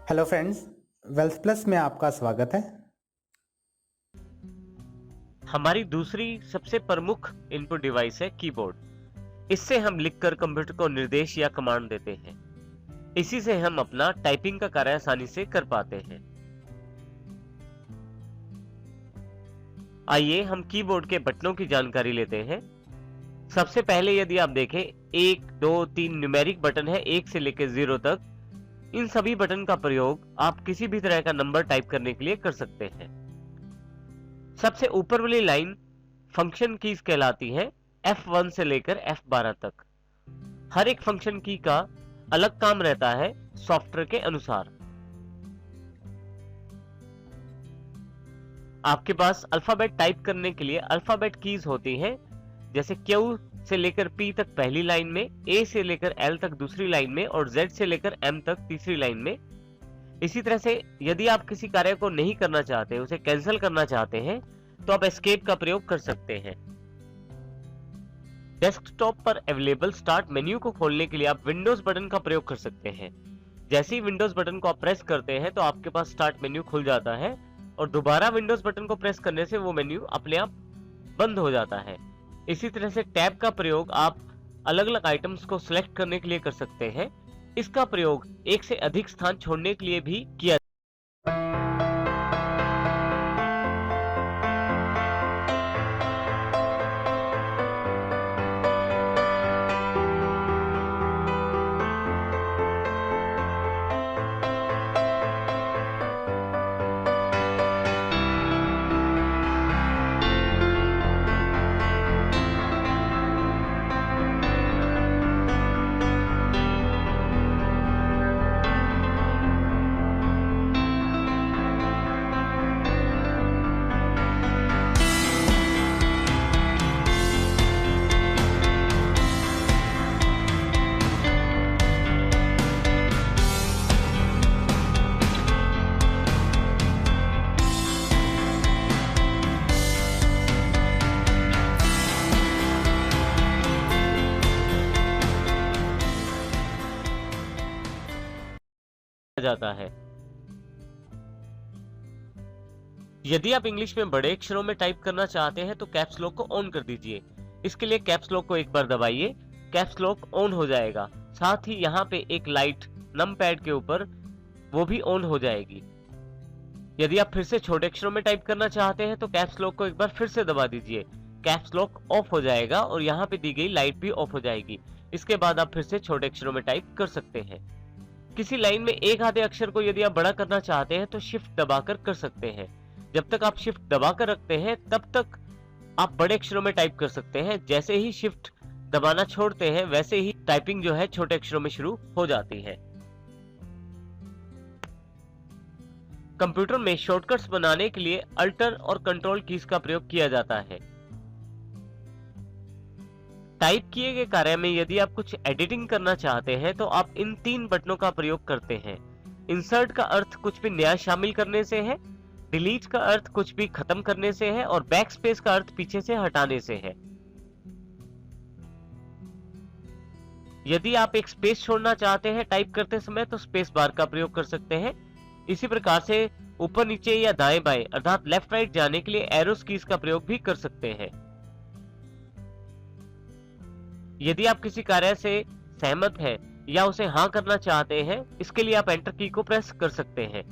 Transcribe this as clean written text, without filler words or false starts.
Hello friends, wealth plus में आपका स्वागत है। हमारी दूसरी सबसे प्रमुख इनपुट डिवाइस है कीबोर्ड। इससे हम लिखकर कंप्यूटर को निर्देश या कमांड देते हैं। इसी से हम अपना टाइपिंग का कार्य आसानी से कर पाते हैं। आइए हम कीबोर्ड के बटनों की जानकारी लेते हैं। सबसे पहले यदि आप देखें 1, 2, 3 न्यूमेरिक बटन है 1 से लेकर 0 तक। इन सभी बटन का प्रयोग आप किसी भी तरह का नंबर टाइप करने के लिए कर सकते हैं। सबसे ऊपर वाली लाइन फंक्शन कीज कहलाती है, F1 से लेकर F12 तक। हर एक फंक्शन की का अलग काम रहता है सॉफ्टवेयर के अनुसार। आपके पास अल्फाबेट टाइप करने के लिए अल्फाबेट कीज होती हैं, जैसे Q से लेकर P तक पहली लाइन में, A से लेकर L तक दूसरी लाइन में और Z से लेकर M तक तीसरी लाइन में। इसी तरह से यदि आप किसी कार्य को नहीं करना चाहते, उसे कैंसिल करना चाहते हैं, तो आप एस्केप का प्रयोग कर सकते हैं। डेस्कटॉप पर अवेलेबल स्टार्ट मेन्यू को खोलने के लिए आप विंडोज बटन का प्रयोग कर सकते हैं। जैसे ही विंडोज बटन को आप प्रेस करते हैं तो आपके पास स्टार्ट मेन्यू खुल जाता है और दोबारा विंडोज बटन को प्रेस करने से वो मेन्यू अपने आप बंद हो जाता है। इसी तरह से टैब का प्रयोग आप अलग अलग आइटम्स को सिलेक्ट करने के लिए कर सकते हैं। इसका प्रयोग एक से अधिक स्थान छोड़ने के लिए भी किया जाता है। यदि आप इंग्लिश में बड़े अक्षरों में टाइप करना चाहते हैं तो कैप्स लॉक को ऑन कर दीजिए। इसके लिए कैप्स लॉक को एक बार दबाइए, कैप्स लॉक ऑन हो जाएगा। साथ ही यहाँ पे एक लाइट नम पैड के ऊपर वो भी ऑन हो जाएगी। यदि आप फिर से छोटे अक्षरों में टाइप करना चाहते हैं तो कैप्स लॉक को एक बार फिर से दबा दीजिए, कैप्स लॉक ऑफ हो जाएगा और यहाँ पे दी गई लाइट भी ऑफ हो जाएगी। इसके बाद आप फिर से छोटे अक्षरों में टाइप कर सकते हैं। किसी लाइन में एक आधे अक्षर को यदि आप बड़ा करना चाहते हैं तो शिफ्ट दबाकर कर सकते हैं। जब तक आप शिफ्ट दबाकर रखते हैं तब तक आप बड़े अक्षरों में टाइप कर सकते हैं। जैसे ही शिफ्ट दबाना छोड़ते हैं वैसे ही टाइपिंग जो है छोटे अक्षरों में शुरू हो जाती है। कंप्यूटर में शॉर्टकट्स बनाने के लिए अल्टर और कंट्रोल कीज का प्रयोग किया जाता है। टाइप किए गए कार्य में यदि आप कुछ एडिटिंग करना चाहते हैं तो आप इन 3 बटनों का प्रयोग करते हैं। इंसर्ट का अर्थ कुछ भी नया शामिल करने से है, डिलीट का अर्थ कुछ भी खत्म करने से है और बैक स्पेस का अर्थ पीछे से हटाने से है। यदि आप एक स्पेस छोड़ना चाहते हैं टाइप करते समय तो स्पेस बार का प्रयोग कर सकते हैं। इसी प्रकार से ऊपर नीचे या दाएं बाएं अर्थात लेफ्ट राइट जाने के लिए एरोस कीज का प्रयोग भी कर सकते हैं। यदि आप किसी कार्य से सहमत हैं या उसे हाँ करना चाहते हैं, इसके लिए आप एंटर की को प्रेस कर सकते हैं।